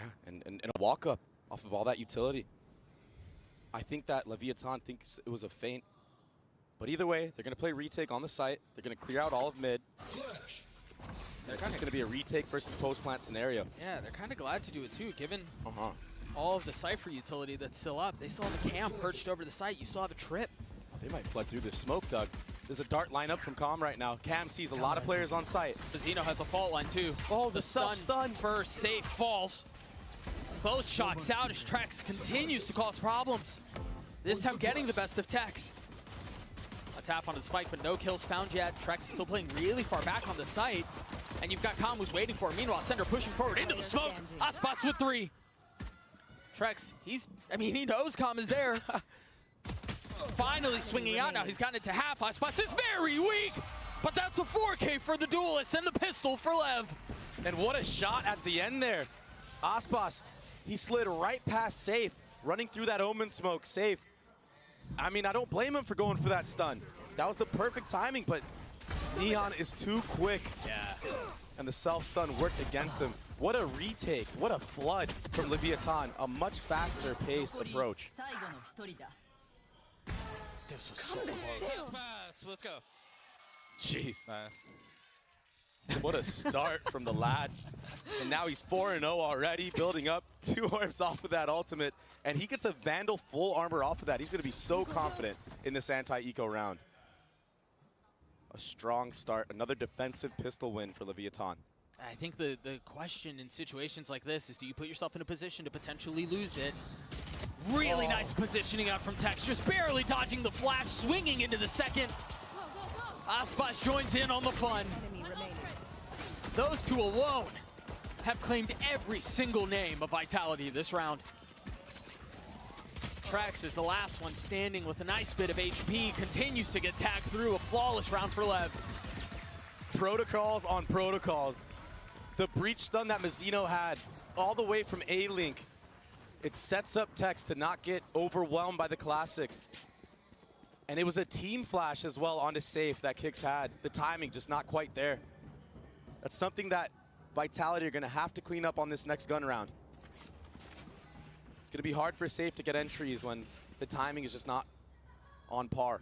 Yeah, and a walk-up off of all that utility. I think that Leviathan thinks it was a feint. But either way, they're going to play retake on the site. They're going to clear out all of mid. It's just going to be a retake versus post-plant scenario. Yeah, they're kind of glad to do it too, given all of the Cypher utility that's still up. They still have a cam perched over the site. You still have a trip. They might flood through the smoke, Doug. There's a dart lineup from Calm right now. Cam sees a lot of players on site. Bazino has a fault line too. Oh, the stun first, safe falls. Both shocks out as Trex continues to cause problems. This time getting the best of Tex. A tap on the spike, but no kills found yet. Trex still playing really far back on the site. And you've got Calm who's waiting for it. Meanwhile, Sender pushing forward into the smoke. Hotspots with 3. Trex, he knows Calm is there. Finally swinging out now. He's gotten it to half. Hotspots is very weak. But that's a 4K for the duelist and the pistol for Lev. And what a shot at the end there. Aspas, he slid right past Safe, running through that Omen smoke. Safe. I mean, I don't blame him for going for that stun. That was the perfect timing, but Neon is too quick. Yeah. And the self-stun worked against him. What a retake. What a flood from Leviathan. A much faster paced approach. This was so close. Let's go. Jeez. Nice. What a start from the lad. And now he's 4-0 already, building up 2 orbs off of that ultimate. And he gets a Vandal full armor off of that. He's going to be so confident in this anti-eco round. A strong start. Another defensive pistol win for Leviathan. I think the question in situations like this is, do you put yourself in a position to potentially lose it? Really nice positioning out from Tex, just barely dodging the flash, swinging into the second. Aspas joins in on the fun. Those two alone have claimed every single name of Vitality this round. Trex is the last one standing with a nice bit of HP, continues to get tagged through. A flawless round for Lev. Protocols on protocols. The breach stun that Mazzino had all the way from A-Link. It sets up Tex to not get overwhelmed by the classics. And it was a team flash as well onto Safe that Kix had. The timing just not quite there. That's something that Vitality are going to have to clean up on this next gun round. It's going to be hard for Safe to get entries when the timing is just not on par.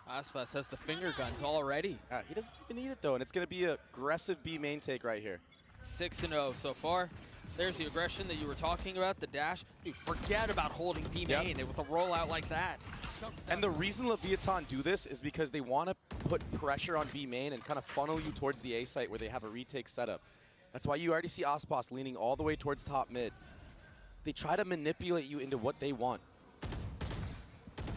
Aspas has the finger guns already. He doesn't even need it though, and it's going to be an aggressive B main take right here. 6-0 so far. There's the aggression that you were talking about, the dash. Dude, forget about holding B main with a rollout like that. And the reason Leviathan do this is because they want to put pressure on B main and kind of funnel you towards the A site where they have a retake setup. That's why you already see Aspas leaning all the way towards top mid. They try to manipulate you into what they want.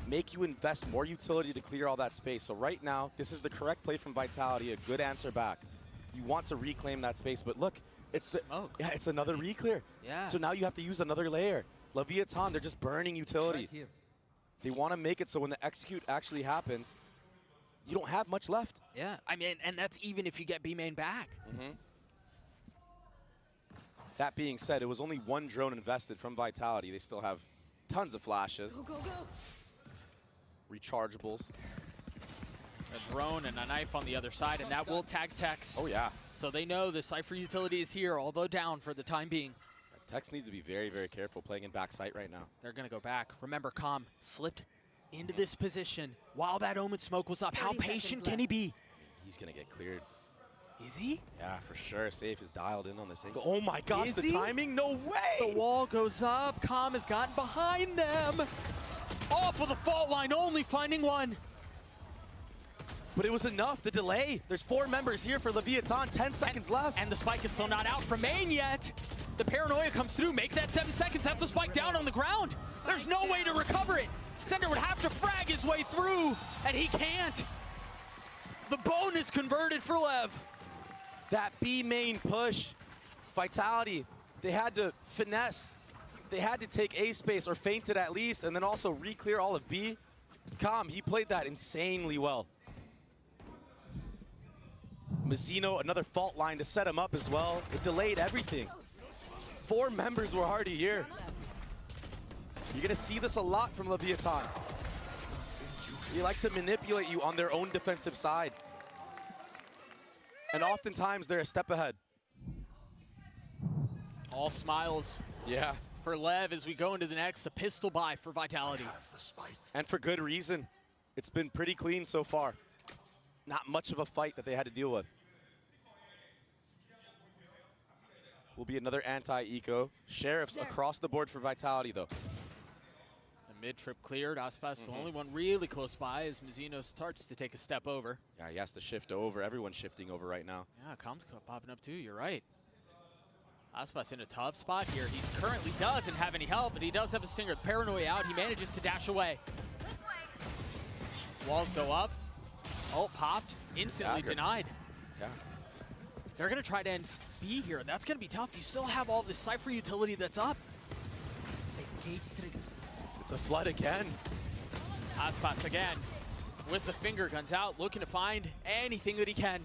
Make you invest more utility to clear all that space. So right now, this is the correct play from Vitality, a good answer back. You want to reclaim that space, but look, it's it's another re-clear. Yeah. So now you have to use another layer. Leviathan, they're just burning utility. Right, they want to make it so when the execute actually happens, you don't have much left. Yeah, I mean, and that's even if you get B main back. That being said, it was only 1 drone invested from Vitality. They still have tons of flashes. Go. Rechargeables. A drone and a knife on the other side, and that will tag Tex. Oh yeah. So they know the Cypher utility is here, although down for the time being. Tex needs to be very, very careful playing in backside right now. They're going to go back. Remember, Calm slipped into this position while that Omen smoke was up. How patient can he be? He's going to get cleared. Is he? Yeah, for sure. Safe is dialed in on this angle. Oh my gosh, the timing? No way! The wall goes up. Calm has gotten behind them. Off of the fault line, only finding 1. But it was enough, the delay. There's 4 members here for Leviathan, 10 seconds left. And the spike is still not out from main yet. The paranoia comes through, make that 7 seconds. That's a spike down on the ground. There's no way to recover it. Sender would have to frag his way through, and he can't. The bonus converted for Lev. That B main push, Vitality, they had to finesse. They had to take A space or feint it at least, and then also re-clear all of B. Calm, he played that insanely well. Mazzino, another fault line to set him up as well. It delayed everything. 4 members were already here. You're gonna see this a lot from Leviathan. They like to manipulate you on their own defensive side. And oftentimes they're a step ahead. All smiles Yeah. for LEV as we go into the next. A pistol buy for Vitality. And for good reason. It's been pretty clean so far. Not much of a fight that they had to deal with. Will be another anti-eco. Sheriffs across the board for Vitality, though. The mid-trip cleared. Aspas the only one really close by as Mizzino starts to take a step over. Yeah, he has to shift over. Everyone's shifting over right now. Yeah, Com's popping up too. You're right. Aspas in a tough spot here. He currently doesn't have any help, but he does have a stinger. The paranoia out. He manages to dash away. Walls go up. Ult popped. Instantly denied. Yeah. They're going to try to end B here. That's going to be tough. You still have all this Cypher utility that's up. It's a flood again. Aspas again with the finger guns out, looking to find anything that he can.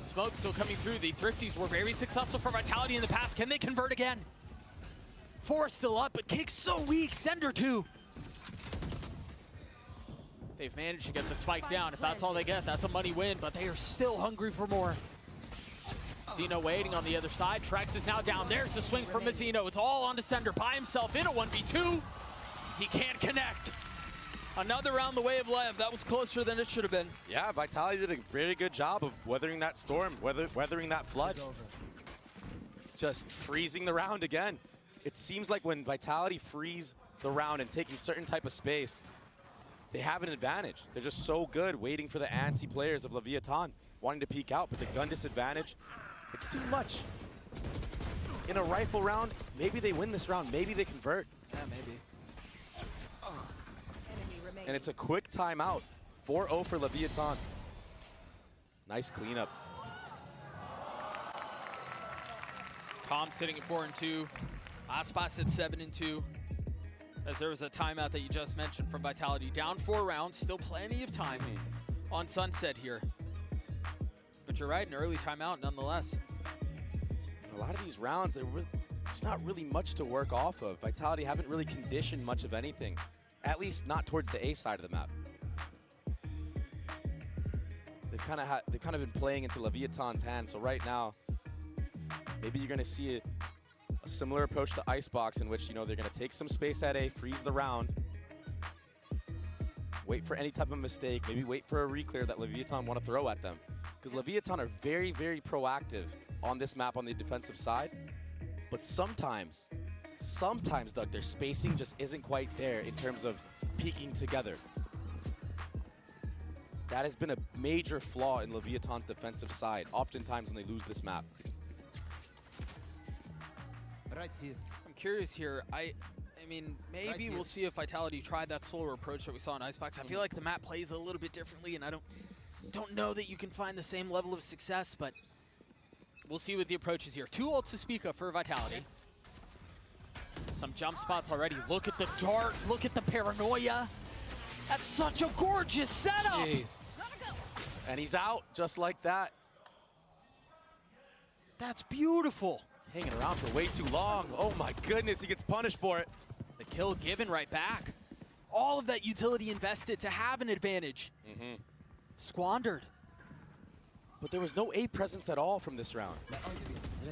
Smoke still coming through. The Thrifties were very successful for Vitality in the past. Can they convert again? 4 still up, but Kick's so weak. Sender 2. They've managed to get the spike down. If that's all they get, that's a money win, but they are still hungry for more. Zeno waiting on the other side. Trex is now down. There's the swing from Mizzino. It's all on to Sender by himself in a 1v2. He can't connect. Another round the way of LEV. That was closer than it should have been. Yeah, Vitality did a very good job of weathering that storm, weathering that flood. Just freezing the round again. It seems like when Vitality freeze the round and taking certain type of space, they have an advantage. They're just so good waiting for the antsy players of Leviathan wanting to peek out, but the gun disadvantage, it's too much. In a rifle round, maybe they win this round, maybe they convert. Yeah, maybe. And it's a quick timeout. 4-0 for Leviathan. Nice cleanup. Com sitting at 4-2. Aspas at 7-2. As there was a timeout that you just mentioned from Vitality. Down 4 rounds, still plenty of time on Sunset here. But you're right, an early timeout nonetheless. A lot of these rounds, there's not really much to work off of. Vitality haven't really conditioned much of anything. At least not towards the A side of the map. They've kind of been playing into Leviathan's hands. So right now, maybe you're going to see a similar approach to Icebox, in which, you know, they're going to take some space at A, freeze the round, wait for any type of mistake, maybe wait for a reclear that Leviathan want to throw at them. Because Leviathan are very, very proactive on this map on the defensive side. But sometimes, Doug, their spacing just isn't quite there in terms of peaking together. That has been a major flaw in Leviathan's defensive side, oftentimes when they lose this map. Right here. I'm curious here. I mean, maybe we'll see if Vitality tried that slower approach that we saw in Icebox. I feel like the map plays a little bit differently, and I don't know that you can find the same level of success, but we'll see what the approach is here. 2 ults to speak of for Vitality. Some jump spots already. Look at the dart. Look at the paranoia. That's such a gorgeous setup. Jeez. And he's out just like that. That's beautiful. He's hanging around for way too long. Oh my goodness, he gets punished for it. The kill given right back. All of that utility invested to have an advantage. Squandered. But there was no A presence at all from this round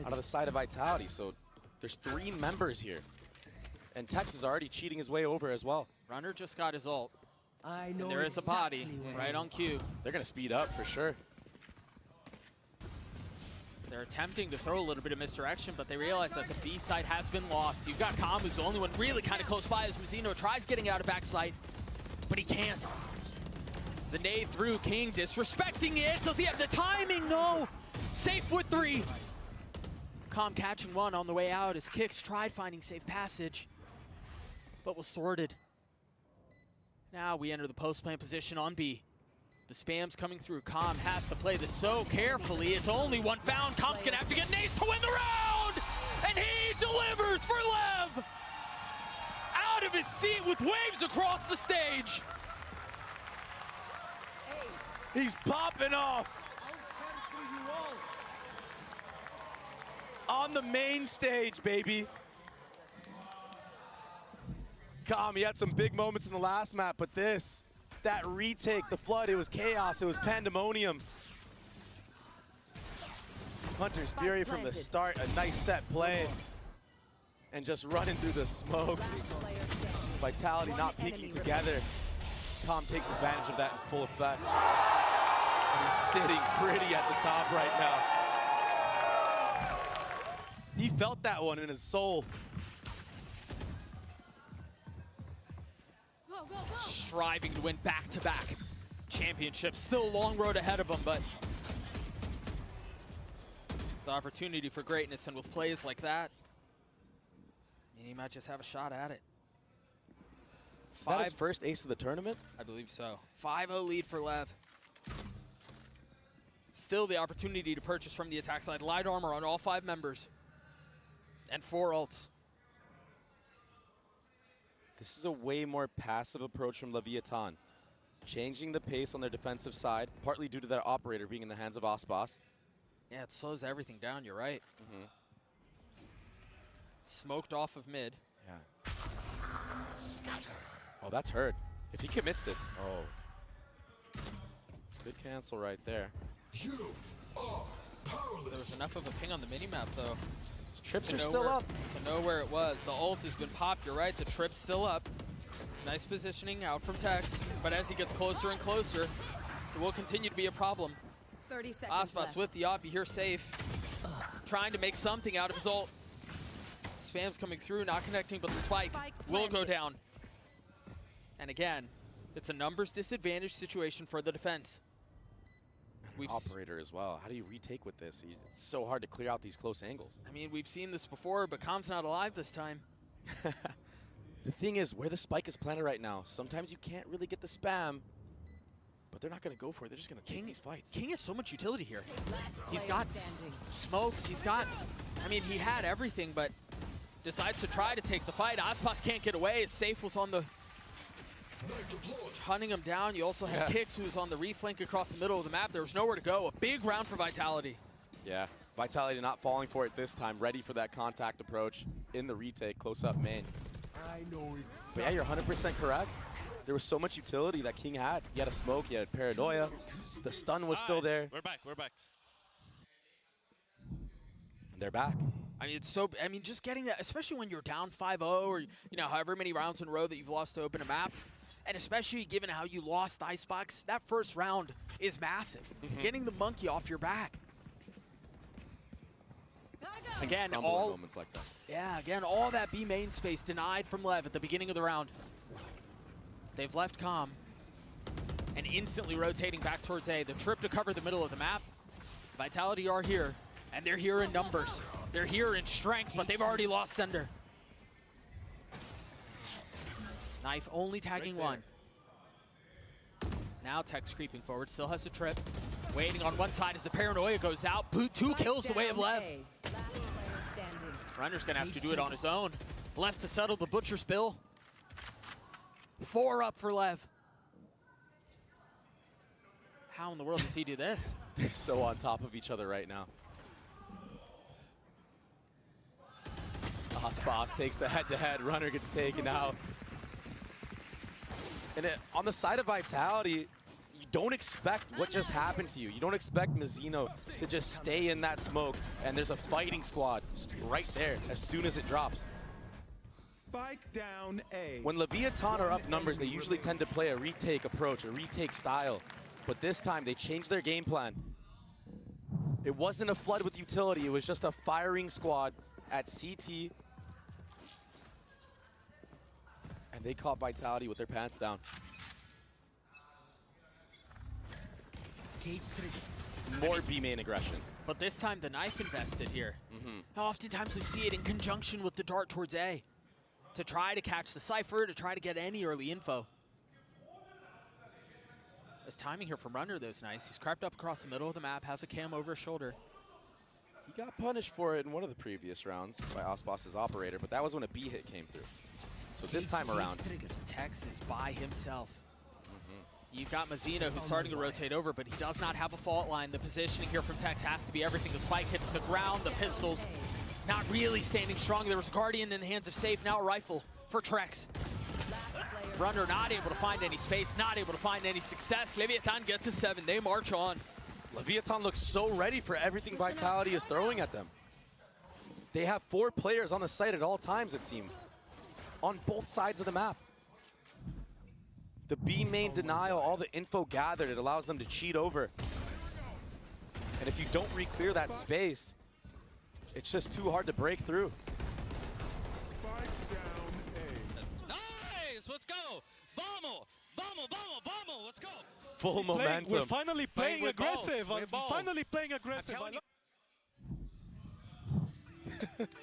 out of the side of Vitality. So there's 3 members here. And Tex is already cheating his way over as well. Runner just got his ult. I know And there is a body right on cue. They're going to speed up for sure. They're attempting to throw a little bit of misdirection, but they realize that the B side has been lost. You've got Com, who's the only one really kind of close by as Mizzino tries getting out of backside, but he can't. The nade through King, disrespecting it. Does he have the timing? No. Safe with 3. Com catching 1 on the way out as Kicks tried finding safe passage, but was thwarted. Now we enter the post-plant position on B. The spam's coming through. Com has to play this so carefully. It's only 1 found. Com's gonna have to get nades to win the round! And he delivers for LEV! Out of his seat with waves across the stage. He's popping off. On the main stage, baby. Com, he had some big moments in the last map, but that retake, the flood, it was chaos, it was pandemonium. Hunter's Fury from the start, a nice set play. And just running through the smokes. Vitality not peeking together. Calm takes advantage of that in full effect. And he's sitting pretty at the top right now. He felt that one in his soul. Striving to win back-to-back championships. Still a long road ahead of him, but the opportunity for greatness, and with plays like that, he might just have a shot at it. Is that his first ace of the tournament? I believe so. 5-0 lead for LEV. Still the opportunity to purchase from the attack side. Light armor on all 5 members. And 4 ults. This is a way more passive approach from Leviathan. Changing the pace on their defensive side, partly due to their operator being in the hands of Aspas. Yeah, it slows everything down, you're right. Mm-hmm. Smoked off of mid. Yeah. Oh, that's hurt. If he commits this. Oh. Good cancel right there. There was enough of a ping on the minimap, though. Trips are still up. To know where it was. The ult has been popped, you're right. The trip's still up. Nice positioning out from Tex. But as he gets closer and closer, it will continue to be a problem. 30 seconds Aspas with the op, here safe. Trying to make something out of his ult. Spam's coming through, not connecting, but the spike will go down. And again, it's a numbers disadvantage situation for the defense. Operator as well. How do you retake with this? It's so hard to clear out these close angles. I mean, we've seen this before, but Com's not alive this time. The thing is, where the spike is planted right now, sometimes you can't really get the spam, but they're not going to go for it. They're just going to take these fights. King has so much utility here. He's got smokes. He's got, I mean, he had everything, but decides to try to take the fight. Aspas can't get away. His safe was on the, hunting him down. You also had Kix, who was on the reflank across the middle of the map. There was nowhere to go. A big round for Vitality. Yeah, Vitality not falling for it this time. Ready for that contact approach in the retake, close up main. I know it. But yeah, you're 100% correct. There was so much utility that King had. He had a smoke, he had paranoia. The stun was still there. We're back, we're back. And they're back. I mean, it's so, I mean, just getting that, especially when you're down 5-0 or, you know, however many rounds in a row that you've lost to open a map. And especially given how you lost Icebox, that first round is massive. Getting the monkey off your back. Again, all moments like that. Yeah, again, all that B main space denied from LEV at the beginning of the round. They've left Com and instantly rotating back towards A. The trip to cover the middle of the map. Vitality are here, and they're here in numbers. They're here in strength, but they've already lost Sender. Knife only tagging one. Now Tex creeping forward, still has a trip. Waiting on one side as the paranoia goes out. Boot 2 kills the way of LEV. Runner's gonna have to do it on his own. Left to settle the butcher's bill. 4 up for LEV. How in the world does he do this? They're so on top of each other right now. Aspas takes the head-to-head. Runner gets taken out. And on the side of Vitality, you don't expect what just happened to you. You don't expect Mizzino to just stay in that smoke, and there's a fighting squad right there as soon as it drops. Spike down A. When Leviathan are up numbers, they usually tend to play a retake approach, a retake style. But this time, they changed their game plan. It wasn't a flood with utility, it was just a firing squad at CT. And they caught Vitality with their pants down. More B main aggression. But this time the knife invested here. How oftentimes we see it in conjunction with the dart towards A. To try to catch the Cypher, to try to get any early info. His timing here from Runner, though, is nice. He's crept up across the middle of the map, has a cam over his shoulder. He got punished for it in one of the previous rounds by Aspas' operator, but that was when a B hit came through. So this time around, Tex is by himself. You've got Mizzino, who's starting to rotate over, but he does not have a fault line. The positioning here from Tex has to be everything. The spike hits the ground, the pistols not really standing strong. There was a Guardian in the hands of Safe, now a rifle for Trex. Runner not able to find any space, not able to find any success. Leviathan gets to 7, they march on. Leviathan looks so ready for everything Vitality is throwing at them. They have 4 players on the site at all times, it seems, on both sides of the map. The B main denial, all the info gathered, it allows them to cheat over. And if you don't re-clear that space, it's just too hard to break through. Spike down A. Nice! Let's go! Vamos! Vamos! Vamos! Vamos! Let's go! Full momentum. We're finally playing with balls, aggressive. with balls. Finally playing aggressive. telling you.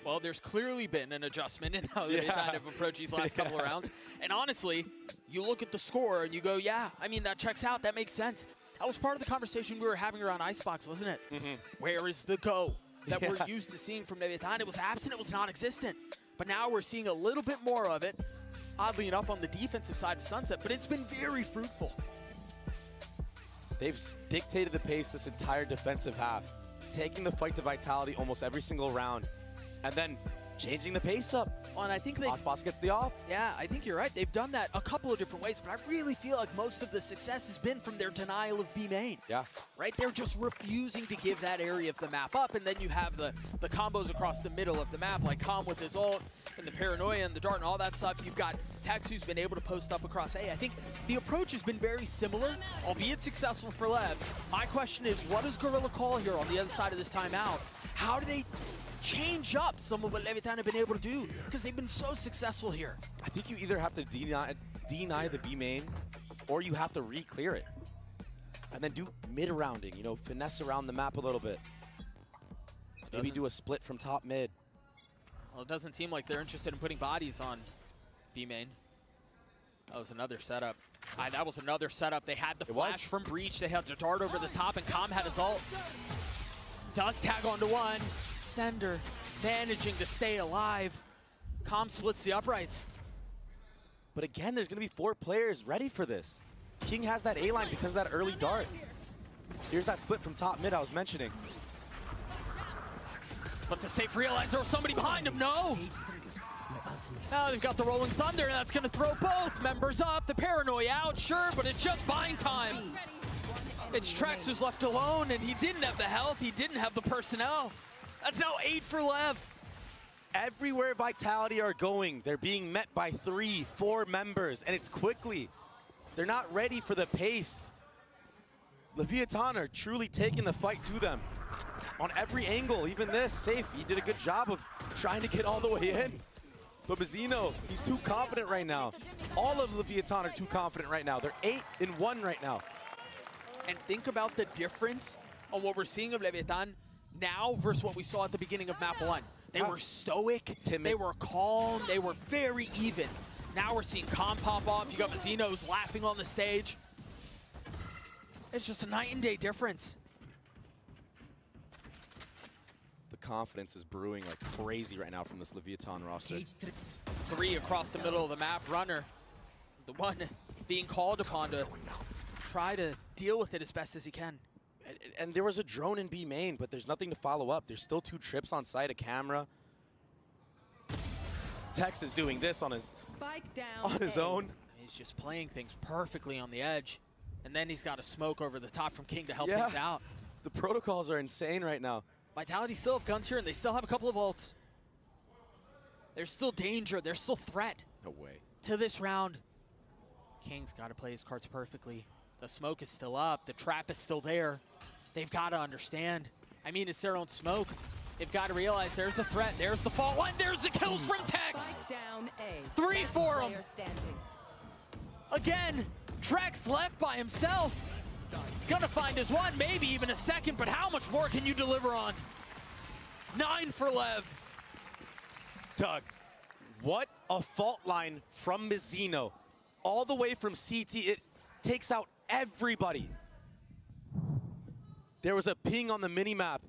Well, there's clearly been an adjustment in how they kind of approach these last couple of rounds. And honestly, you look at the score and you go, yeah, I mean, that checks out. That makes sense. That was part of the conversation we were having around Icebox, wasn't it? Where is the go that we're used to seeing from Leviathan? It was absent. It was non-existent. But now we're seeing a little bit more of it, oddly enough, on the defensive side of Sunset. But it's been very fruitful. They've dictated the pace this entire defensive half, taking the fight to Vitality almost every single round, and then changing the pace up. Well, and I think they... Boss gets the off. Yeah, I think you're right. They've done that a couple of different ways, but I really feel like most of the success has been from their denial of B main. Yeah. Right? They're just refusing to give that area of the map up, and then you have the combos across the middle of the map, like Calm with his ult, and the Paranoia, and the Dart, and all that stuff. You've got Tex, who's been able to post up across A. I think the approach has been very similar, albeit successful for LEV. My question is, what does Gorilla call here on the other side of this timeout? How do they change up some of what Leviathan have been able to do? Because they've been so successful here. I think you either have to deny the B main, or you have to re-clear it. And then do mid-rounding, you know, finesse around the map a little bit. Maybe do a split from top mid. Well, it doesn't seem like they're interested in putting bodies on B main. That was another setup. That was another setup. They had the flash from Breach. They had the dart over the top, and Calm had his ult. Does tag onto one. Sender managing to stay alive. Calm splits the uprights. But again, there's going to be 4 players ready for this. King has that A-line because of that early dart. Here's that split from top mid I was mentioning. But the safe realize there was somebody behind him. No. Now they've got the Rolling Thunder, and that's going to throw both members up. The Paranoia out, sure, but it's just buying time. It's Trex who's left alone, and he didn't have the health. He didn't have the personnel. That's now 8 for LEV. Everywhere Vitality are going, they're being met by 3, 4 members, and it's quickly. They're not ready for the pace. Leviathan are truly taking the fight to them. On every angle, even this, Safe, he did a good job of trying to get all the way in. But Mazzino, he's too confident right now. All of Leviathan are too confident right now. They're 8-1 right now. And think about the difference on what we're seeing of Leviathan now versus what we saw at the beginning of map 1. They were stoic, timid. They were calm, they were very even. Now we're seeing Calm pop off. You got Mazzino's laughing on the stage. It's just a night and day difference. The confidence is brewing like crazy right now from this Leviathan roster. 3 across the middle of the map. Runner, the one being called upon to try to deal with it as best as he can. And there was a drone in B main, but there's nothing to follow up. There's still 2 trips on site, a camera. Tex is doing this on his own. He's just playing things perfectly on the edge. And then he's got a smoke over the top from King to help things out. The protocols are insane right now. Vitality still have guns here, and they still have a couple of ults. There's still danger. There's still threat. No way. To this round. King's got to play his cards perfectly. The smoke is still up. The trap is still there. They've got to understand. I mean, it's their own smoke. They've got to realize there's a threat. There's the fault line. There's the kills from Tex. 3 for him. Again, Trex left by himself. He's going to find his one, maybe even a second, but how much more can you deliver on? 9 for LEV. Doug, what a fault line from Mazzino. All the way from CT, it takes out everybody. There was a ping on the minimap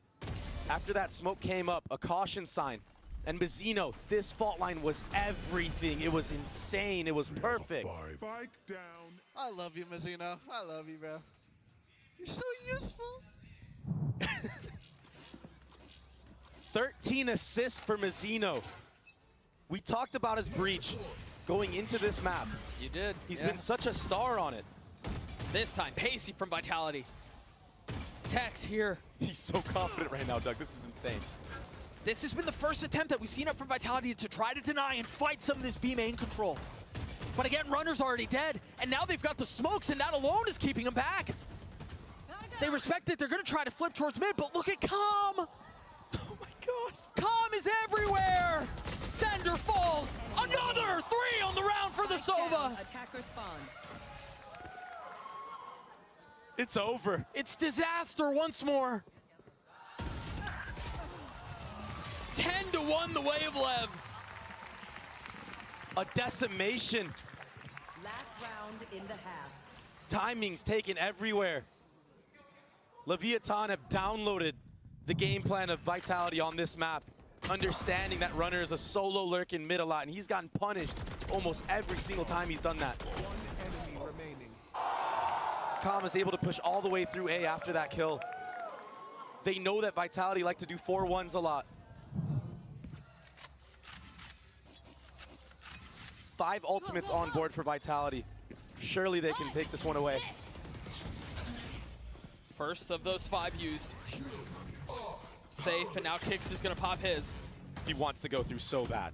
after that smoke came up, a caution sign. And Mazzino, this fault line was everything. It was insane. It was perfect. Spike down. I love you, Mazzino. I love you, bro. You're so useful. 13 assists for Mazzino. We talked about his breach going into this map. You did. He's been such a star on it. This time, pacey from Vitality. Tex here. He's so confident right now, Doug. This is insane. This has been the first attempt that we've seen up from Vitality to try to deny and fight some of this B main control. But again, Runner's already dead, and now they've got the smokes, and that alone is keeping them back. They respect it. They're going to try to flip towards mid, but look at Calm. Oh my gosh. Calm is everywhere. Sender falls. Another 3 on the round for the Sova. Attacker spawn. It's over. It's disaster once more. 10-1 the way of LEV. A decimation. Last round in the half. Timing's taken everywhere. Leviathan have downloaded the game plan of Vitality on this map, understanding that Runner is a solo lurk in mid a lot, and he's gotten punished almost every single time he's done that. One enemy remaining. Calm is able to push all the way through A after that kill. They know that Vitality like to do 4-1s a lot. 5 ultimates on board for Vitality. Surely they can take this one away. First of those 5 used. Safe, and now Kix is gonna pop his. He wants to go through so bad.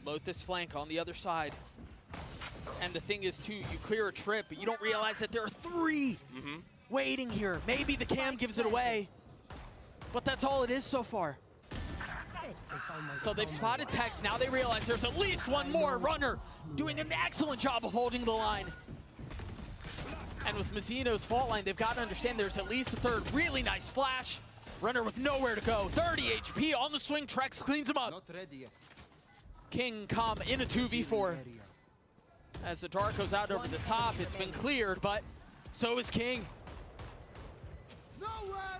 Load this flank on the other side. And the thing is too, you clear a trip, but you don't realize that there are 3 waiting here. Maybe the cam gives it away, but that's all it is so far. So they've spotted Tex, now they realize there's at least one more. Runner doing an excellent job of holding the line. And with Mazzino's fault line, they've got to understand there's at least a 3rd. Really nice flash. Runner with nowhere to go. 30 HP on the swing. Trex cleans him up. Not ready yet. King Calm in a 2v4. As the dart goes out over the top, it's been cleared, but so is King.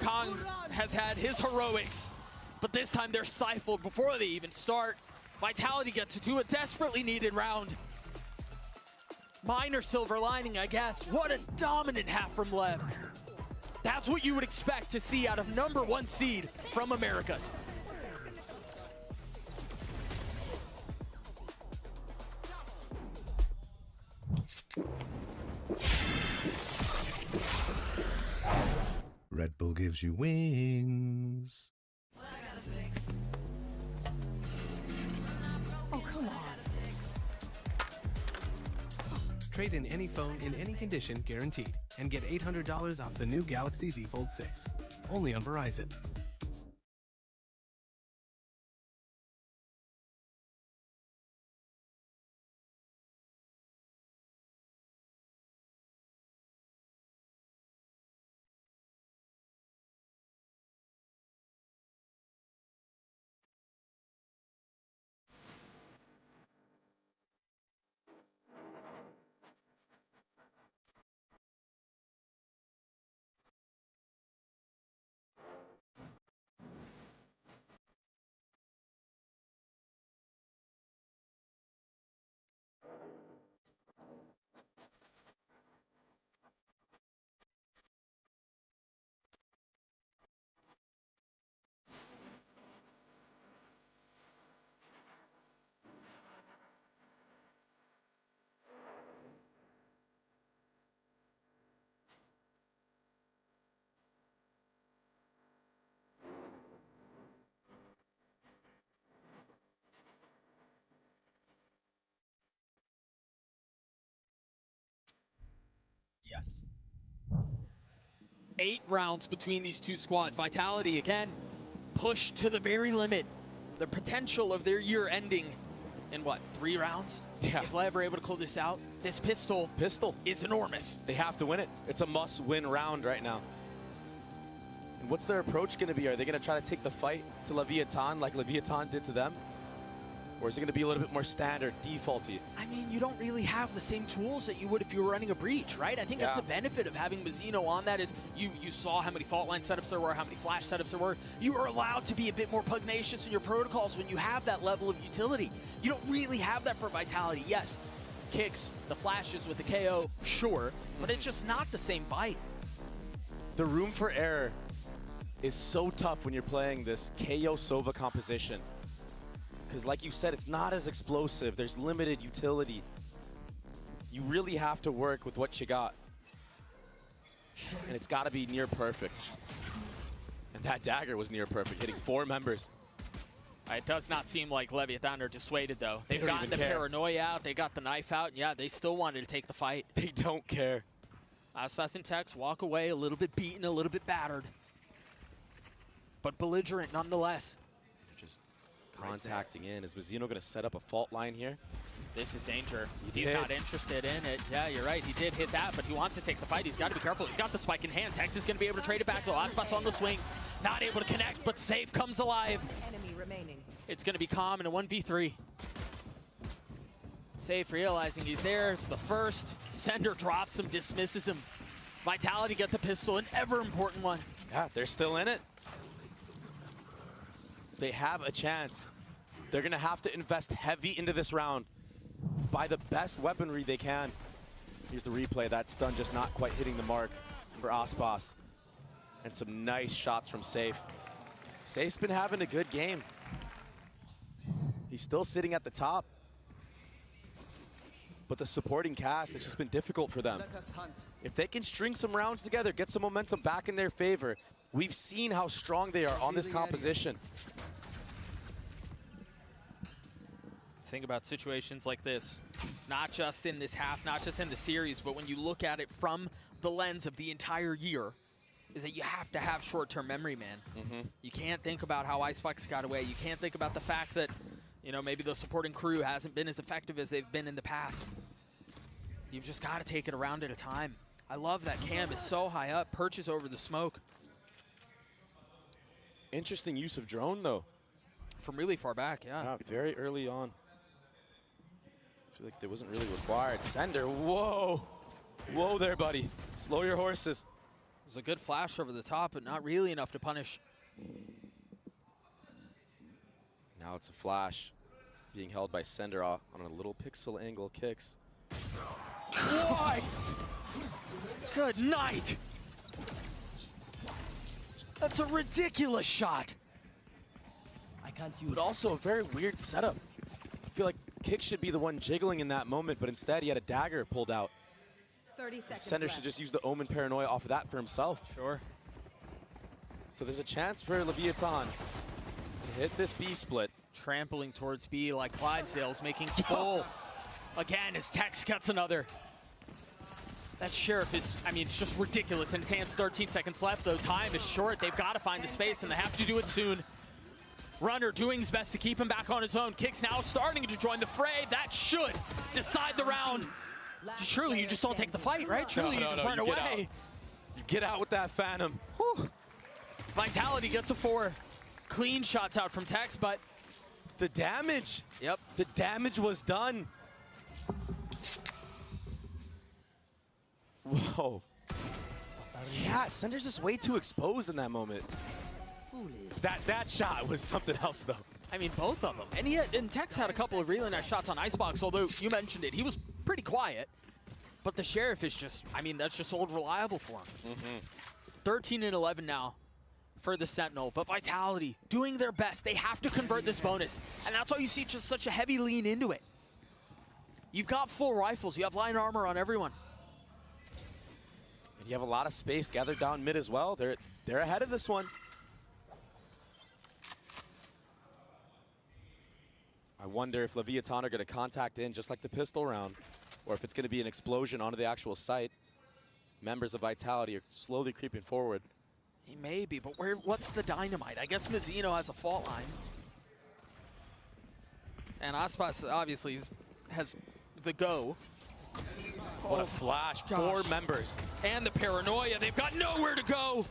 Kong has had his heroics, but this time they're stifled before they even start. Vitality get to do a desperately needed round. Minor silver lining, I guess. What a dominant half from LEV. That's what you would expect to see out of #1 seed from Americas. Red Bull gives you wings. Oh, come on. Trade in any phone in any condition guaranteed and get $800 off the new Galaxy Z Fold 6. Only on Verizon. Yes. 8 rounds between these two squads. Vitality, again, pushed to the very limit. The potential of their year ending in, what, 3 rounds? Yeah. If LEV are able to close this out, this pistol is enormous. They have to win it. It's a must-win round right now. And what's their approach going to be? Are they going to try to take the fight to Leviathan like Leviathan did to them? Or is it going to be a little bit more standard, defaulty? I mean, you don't really have the same tools that you would if you were running a breach, right? I think that's the benefit of having Mazzino on that is you saw how many fault line setups there were, how many flash setups there were. You are allowed to be a bit more pugnacious in your protocols when you have that level of utility. You don't really have that for Vitality. Yes, kicks, the flashes with the KO, sure, but it's just not the same bite. The room for error is so tough when you're playing this KO Sova composition. Because like you said, it's not as explosive. There's limited utility. You really have to work with what you got. and it's got to be near perfect. And that dagger was near perfect, hitting 4 members. It does not seem like Leviathan are dissuaded, though. They've don't gotten even the care. paranoia out. They got the knife out. Yeah, they still wanted to take the fight. They don't care. Aspas and Tex walk away a little bit beaten, a little bit battered. But belligerent nonetheless. Just contacting in. Is Mazzino going to set up a fault line here? This is danger. He He's did. not interested in it. Yeah, you're right. He did hit that, but he wants to take the fight. He's got to be careful. He's got the spike in hand. Tex is going to be able to trade it back, though. Aspas on the swing. Not able to connect, but Safe comes alive. Enemy remaining. It's going to be calm in a 1v3. Safe realizing he's there. It's the first. Sender drops him, dismisses him. Vitality get the pistol, an ever important one. Yeah, they're still in it. They have a chance. They're going to have to invest heavy into this round. Buy the best weaponry they can. Here's the replay. That stun just not quite hitting the mark for Aspas. And some nice shots from Safe. Safe's been having a good game. He's still sitting at the top. But the supporting cast, it's just been difficult for them. If they can string some rounds together, get some momentum back in their favor, we've seen how strong they are on this composition. Think about situations like this, not just in this half, not just in the series, but when you look at it from the lens of the entire year, is that you have to have short-term memory, man. You can't think about how Icebox got away. You can't think about the fact that, you know, maybe the supporting crew hasn't been as effective as they've been in the past. You've just got to take it a round at a time. I love that Cam is so high up, perches over the smoke. Interesting use of drone, though. From really far back, yeah. Very early on. I feel like that wasn't really required. Sender, whoa. Whoa there, buddy. Slow your horses. It was a good flash over the top, but not really enough to punish. Now it's a flash being held by Sender on a little pixel angle kicks. What? Good night. That's a ridiculous shot. But also a very weird setup. I feel like Kick should be the one jiggling in that moment, but instead he had a dagger pulled out. 30 seconds Sender left. should just use the Omen Paranoia off of that for himself. Sure. So there's a chance for Leviathan to hit this B split. Trampling towards B like Clydesdale's, making full. Again, as Tex gets another. That Sheriff is, I mean, it's just ridiculous. In his hands, 13 seconds left, though. Time is short. They've got to find the space, and they have to do it soon. Runner doing his best to keep him back on his own. Kicks now starting to join the fray. That should decide the round. Truly, you just don't take the fight, right? Truly, you just run away. You get out with that Phantom. Whew. Vitality gets a 4. Clean shots out from Tex, but the damage. Yep. The damage was done. Whoa. Yeah, Sender's just way too exposed in that moment. That shot was something else, though. I mean, both of them. And Tex had a couple of really nice shots on Icebox, although you mentioned it. He was pretty quiet. But the Sheriff is just, I mean, that's just old reliable for him. 13 and 11 now for the Sentinel. But Vitality doing their best. They have to convert this bonus. And that's why you see just such a heavy lean into it. You've got full rifles. You have line armor on everyone. And you have a lot of space gathered down mid as well. They're ahead of this one. I wonder if Leviathan are going to contact in just like the pistol round, or if it's going to be an explosion onto the actual site. Members of Vitality are slowly creeping forward. He may be, but what's the dynamite? I guess Mazzino has a fault line. And Aspas obviously has the go. What a flash. Gosh. 4 members. And the paranoia. They've got nowhere to go.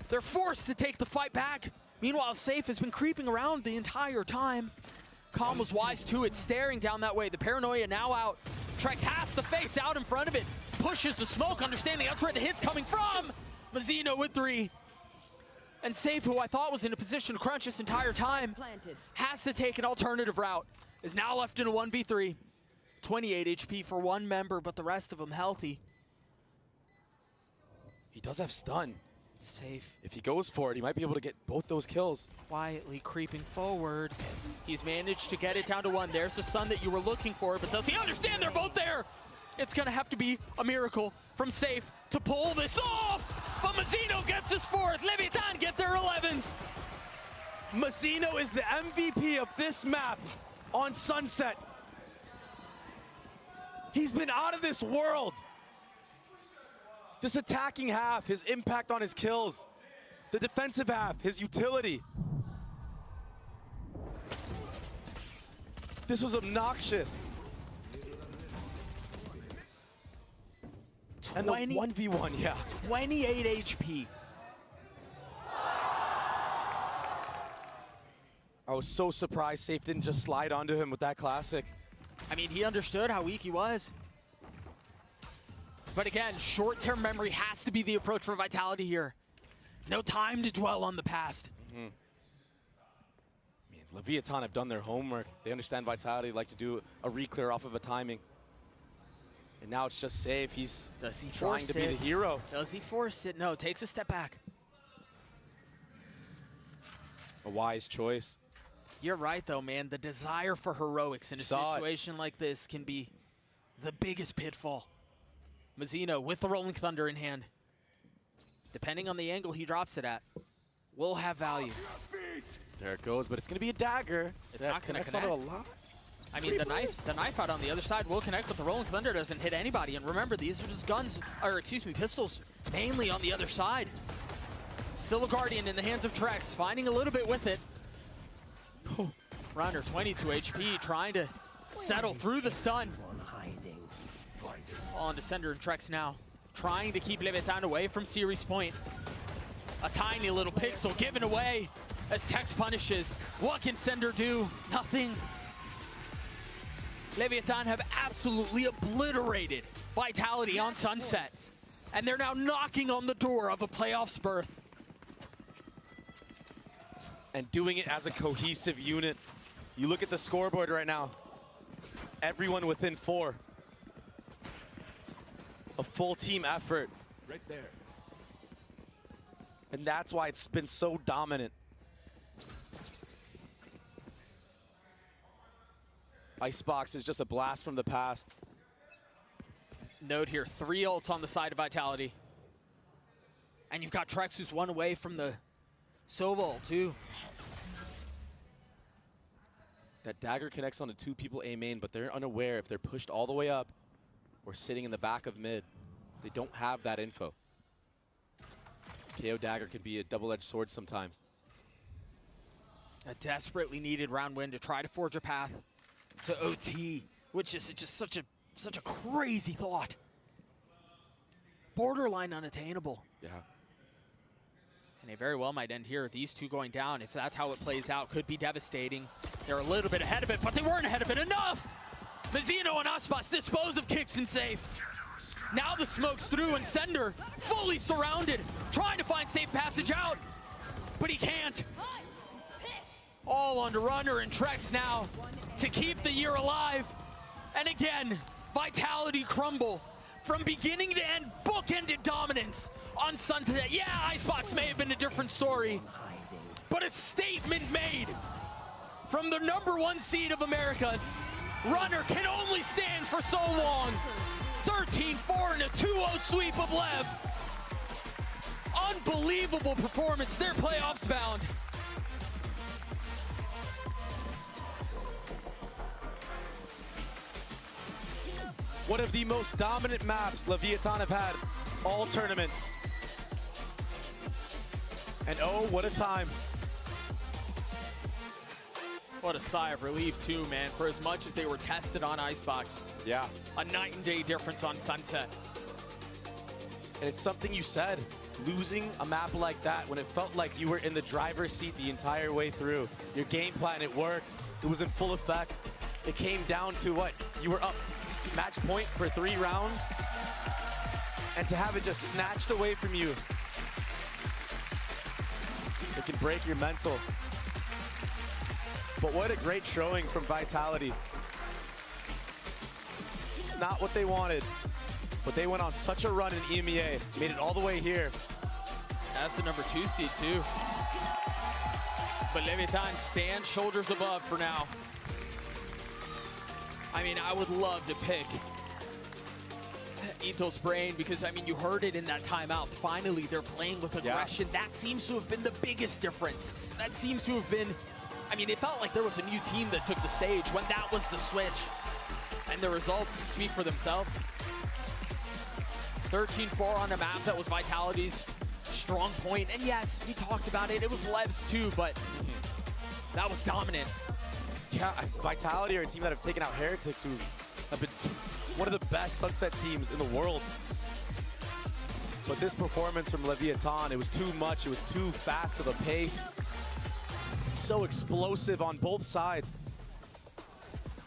They're forced to take the fight back. Meanwhile, Safe has been creeping around the entire time. Calm was wise to it, staring down that way. The paranoia now out. Trex has to face out in front of it. Pushes the smoke, understanding that's where the hit's coming from. Mazzino with 3. And Safe, who I thought was in a position to crunch this entire time, has to take an alternative route. Is now left in a 1v3. 28 HP for one member, but the rest of them healthy. He does have stun. Safe. If he goes for it, he might be able to get both those kills. Quietly creeping forward. He's managed to get it down to 1. There's the stun that you were looking for, but does he understand they're both there? It's gonna have to be a miracle from Safe to pull this off. But Mazzino gets his 4th. Leviathan get their 11s. Mazzino is the MVP of this map on Sunset. He's been out of this world. This attacking half, his impact on his kills. The defensive half, his utility. This was obnoxious. And the 1v1, yeah. 28 HP. I was so surprised Safe didn't just slide onto him with that classic. I mean, he understood how weak he was. But again, short-term memory has to be the approach for Vitality here. No time to dwell on the past. Man, Leviathan have done their homework. They understand Vitality, like to do a re-clear off of a timing. And now it's just Safe. He's trying to be the hero. Does he force it? No, takes a step back. A wise choice. You're right, though, man. The desire for heroics in a situation like this can be the biggest pitfall. Mazzino with the Rolling Thunder in hand. Depending on the angle he drops it at, will have value. There it goes, but it's going to be a dagger. It's not going to connect. I mean, the knife out on the other side will connect, but the Rolling Thunder doesn't hit anybody. And remember, these are just guns, or excuse me, pistols, mainly on the other side. Still a Guardian in the hands of Trex, finding a little bit with it. Runner, 22 HP, trying to settle through the stun. On to Sender and Trex now, trying to keep Leviathan away from series point. A tiny little pixel given away as Tex punishes. What can Sender do? Nothing. Leviathan have absolutely obliterated Vitality on Sunset, and they're now knocking on the door of a playoffs berth. And doing it as a cohesive unit. You look at the scoreboard right now. Everyone within 4. A full team effort. Right there. And that's why it's been so dominant. Icebox is just a blast from the past. Note here, 3 ults on the side of Vitality. And you've got Trex who's 1 away from the Sova ult too. That dagger connects onto 2 people A main, but they're unaware if they're pushed all the way up or sitting in the back of mid. They don't have that info. KO dagger can be a double-edged sword sometimes. A desperately needed round win to try to forge a path to OT, which is just such a crazy thought. Borderline unattainable. Yeah. And they very well might end here. These 2 going down, if that's how it plays out, could be devastating. They're a little bit ahead of it, but they weren't ahead of it enough! Mazzino and Aspas dispose of kicks and Safe. Now the smoke's through and Sender fully surrounded, trying to find safe passage out, but he can't. All on to Runner and Trex now to keep the year alive. And again, Vitality crumble from beginning to end, bookended dominance on Sunset. Yeah, Icebox may have been a different story, but a statement made from the #1 seed of Americas. Runner can only stand for so long. 13-4 and a 2-0 sweep of LEV. Unbelievable performance. They're playoffs bound. One of the most dominant maps Leviathan have had all tournament. And oh, what a time. What a sigh of relief too, man, for as much as they were tested on Icebox. Yeah. A night and day difference on Sunset. And it's something you said, losing a map like that when it felt like you were in the driver's seat the entire way through. Your game plan, it worked. It was in full effect. It came down to what? You were up match point for 3 rounds. And to have it just snatched away from you, it can break your mental. But what a great showing from Vitality. It's not what they wanted, but they went on such a run in EMEA, made it all the way here. That's the #2 seed too. But Leviathan stands shoulders above for now. I mean, I would love to pick Ito's brain because, I mean, you heard it in that timeout. Finally, they're playing with aggression. That seems to have been the biggest difference. That seems to have been, I mean, it felt like there was a new team that took the stage when that was the switch. And the results speak for themselves. 13-4 on a map that was Vitality's strong point. And yes, we talked about it. It was LEV's too, but that was dominant. Yeah, Vitality are a team that have taken out Heretics, who have been one of the best Sunset teams in the world. But this performance from Leviathan, it was too much. It was too fast of a pace. So explosive on both sides.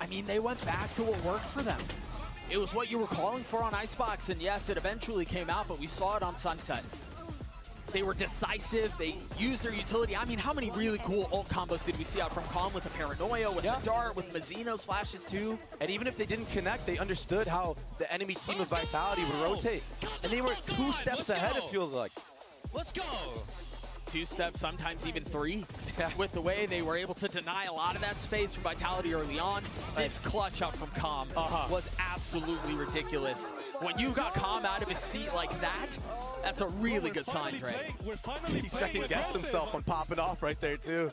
I mean, they went back to what worked for them. It was what you were calling for on Icebox, and yes, it eventually came out, but we saw it on Sunset. They were decisive, they used their utility. I mean, how many really cool ult combos did we see out from Calm with the Paranoia, with the Dart, with Mazzino's flashes too? And even if they didn't connect, they understood how the enemy team of Vitality would rotate. And they were 2 steps ahead, it feels like. Let's go. 2 steps, sometimes even 3. With the way they were able to deny a lot of that space from Vitality early on. This clutch out from Calm was absolutely ridiculous. When you got Calm out of his seat like that, that's a really good sign, Dre. He second-guessed himself on popping off right there, too.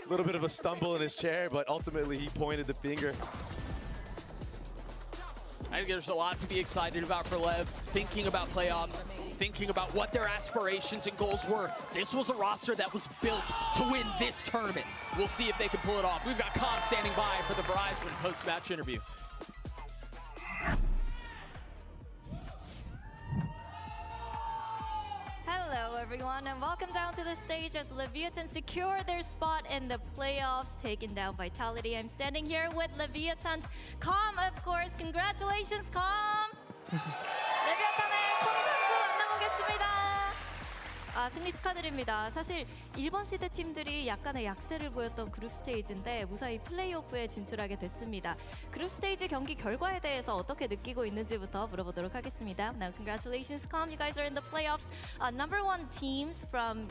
A little bit of a stumble in his chair, but ultimately he pointed the finger. I think there's a lot to be excited about for LEV, thinking about playoffs, thinking about what their aspirations and goals were. This was a roster that was built to win this tournament. We'll see if they can pull it off. We've got Calm standing by for the Verizon post-match interview. Hello everyone and welcome down to the stage as Leviathan secure their spot in the playoffs, taking down Vitality. I'm standing here with Leviathan's Calm, of course. Congratulations, Calm! 레비아탄의 콩 선수 만나보겠습니다. 승리 축하드립니다. 사실 일본 시대 팀들이 약간의 약세를 보였던 그룹 스테이지인데 무사히 플레이오프에 진출하게 됐습니다. 그룹 스테이지 경기 결과에 대해서 어떻게 느끼고 있는지부터 물어보도록 하겠습니다. Now, congratulations, Calm. You guys are in the playoffs. Number 1 teams from